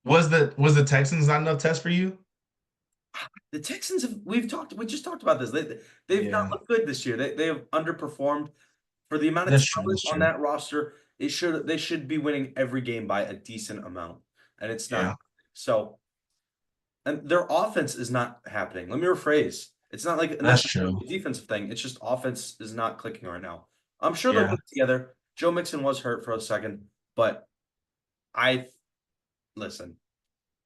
Was the Texans not enough test for you? The Texans have we just talked about this. They've not Yeah, looked good this year. They have underperformed for the amount of that's true. talent That's on true. that roster. They should be winning every game by a decent amount, and it's not. Yeah, So, and their offense is not happening. Let me rephrase. It's not like that's necessarily true. a defensive thing. It's just offense is not clicking right now. I'm sure they'll Yeah. get it together. Joe Mixon was hurt for a second, but I listen.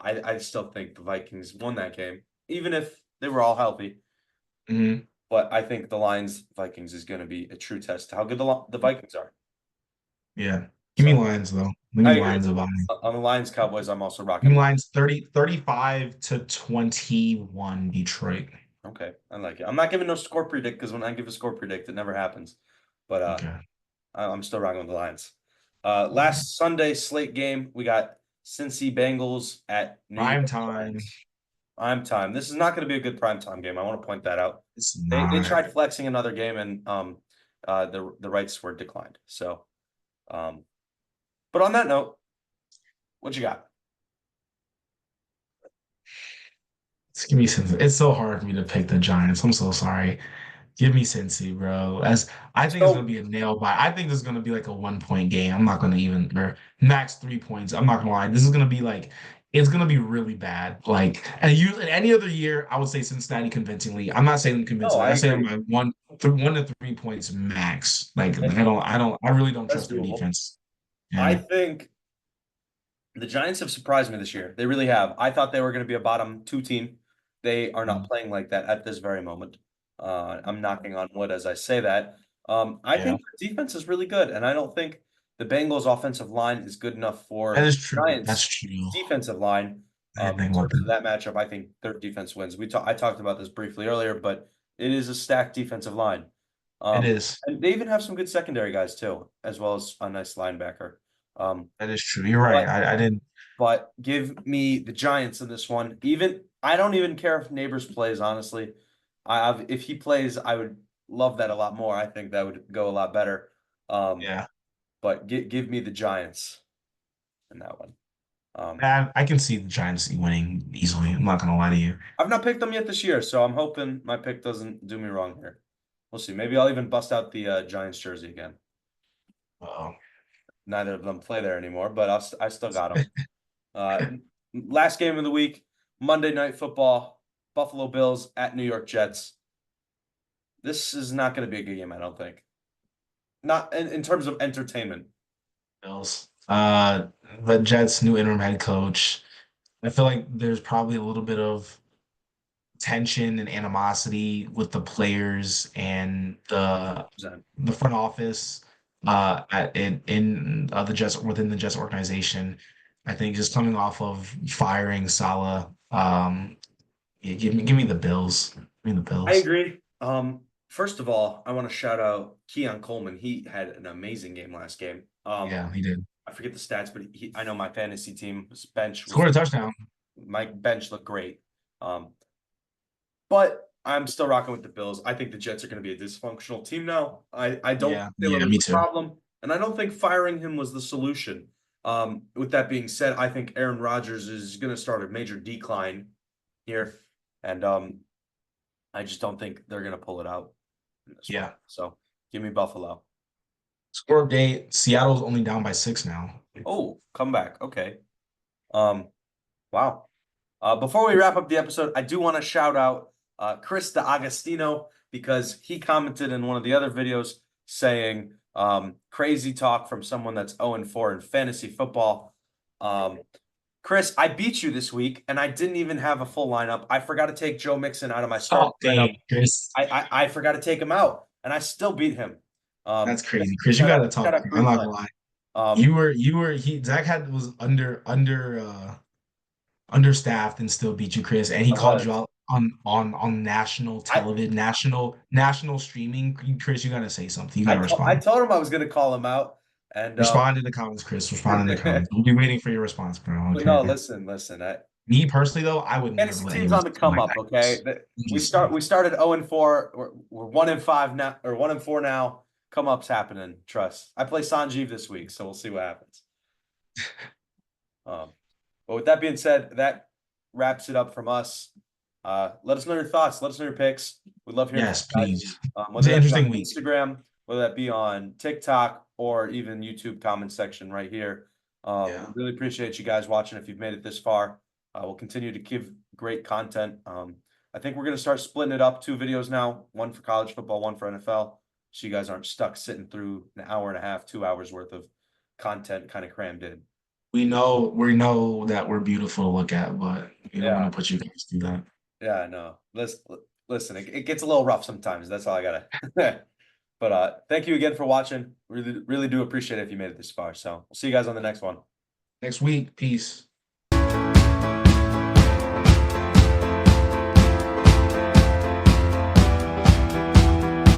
I still think the Vikings won that game, even if they were all healthy. Hmm. But I think the Lions Vikings is going to be a true test to how good the Vikings are. Yeah. Give me So Lions though. Give me I agree. Lions about it. On the Lions Cowboys, I'm also Give rocking. me Lions 35 to 21 Detroit. Okay, I like it. I'm not giving no score predict because when I give a score predict, it never happens. But Okay. I'm still rocking with the Lions. Last Sunday slate game, we got Cincy Bengals at New York Prime time. Giants. Prime time. This is not going to be a good prime time game. I want to point that out. It's They not. tried flexing another game and the rights were declined. So um but on that note, what you got? Give me Cincy. It's so hard for me to pick the Giants. I'm so sorry. Give me Cincy, bro. As I think it's gonna So be a nail bite. I think this is gonna be like a 1 point game. I'm not gonna even or max 3 points. I'm not gonna lie. This is gonna be like it's gonna be really bad. Like and usually any other year, I would say Cincinnati convincingly. I'm not saying them no, convincingly. I I say them agree. by 1 to 3 points max. Like And I really don't that's trust their doable. defense. I Yeah. think the Giants have surprised me this year. They really have. I thought they were going to be a bottom two team. They are not Mm. playing like that at this very moment. I'm knocking on wood as I say that. I Yeah. think their defense is really good, and I don't think the Bengals' offensive line is good enough That for is true. That's Giants' true. defensive line. I didn't think In about terms of that. that matchup, I think their defense wins. I talked about this briefly earlier, but it is a stacked defensive line. It is. And they even have some good secondary guys too, as well as a nice linebacker. Um, That is true. You're right. but I didn't. but give me the Giants in this one. Even I don't even care if Neighbors plays, honestly. If he plays, I would love that a lot more. I think that would go a lot better. Um, Yeah. but give me the Giants in that one. I can see the Giants winning easily. I'm not gonna lie to you. I've not picked them yet this year, so I'm hoping my pick doesn't do me wrong here. We'll see. Maybe I'll even bust out the Giants jersey again. Uh, Neither of them play there anymore, but I still got them. Last game of the week, Monday Night Football, Buffalo Bills at New York Jets. This is not going to be a good game, I don't think. Not in terms of entertainment. Bills. The Jets' new interim head coach. I feel like there's probably a little bit of tension and animosity with the players and the front office in the Jets within the Jets organization. I think just coming off of firing Salah, yeah, give me the Bills. Give me the I Bills. agree. First of all, I want to shout out Keon Coleman. He had an amazing game last game. Yeah, he did. I forget the stats, but I know my fantasy team's bench was Scored a touchdown. my bench looked great. But I'm still rocking with the Bills. I think the Jets are going to be a dysfunctional team now. I don't Yeah, think yeah, Taylor was me the too. problem, and I don't think firing him was the solution. With that being said, I think Aaron Rodgers is going to start a major decline here, and I just don't think they're going to pull it out in this one. Yeah. So give me Buffalo. Score update. Seattle's only down by 6 now. Oh, come back. Okay. Wow. Before we wrap up the episode, I do want to shout out Chris D'Agostino because he commented in one of the other videos saying crazy talk from someone that's 0-4 in fantasy football. Chris, I beat you this week, and I didn't even have a full lineup. I forgot to take Joe Mixon out of my starting Oh, lineup. dang, Chris. I forgot to take him out, and I still beat him. That's crazy. Chris, you Shout out, gotta talk. shout out I'm not Cleveland. gonna lie. Um, He Zach had was understaffed and still beat you, Chris. And he I called you was. out on national I television, national streaming. Chris, you gotta say something. You gotta I respond. told him I was going to call him out, and Respond in the comments, Chris. Respond in the comments. We'll be waiting for your response, bro. but Okay. no, listen. Me personally, though, I would never Fantasy let team's anyone on the say something come like up. that, Okay, Chris. I'm we just saying. started 0-4. We're 1-5 now, or 1-4 now. Come up's happening. Trust. I play Sanjeev this week, so we'll see what happens. But with that being said, that wraps it up from us. Let us know your thoughts. Let us know your picks. We'd love hearing Yes, from you guys. please. It's Whether an that be on interesting week. Instagram, whether that be on TikTok, or even YouTube comment section right here. Yeah. We really appreciate you guys watching. If you've made it this far, we'll continue to give great content. I think we're going to start splitting it up 2 videos now, one for college football, one for NFL, so you guys aren't stuck sitting through an hour and a half, 2 hours worth of content kind of crammed in. We know that we're beautiful to look at, but we don't Yeah. want to put you guys through that. Yeah, no. Listen, it gets a little rough sometimes. That's all I gotta. But thank you again for watching. Really, really do appreciate it if you made it this far. So we'll see you guys on the next one. Next week, peace.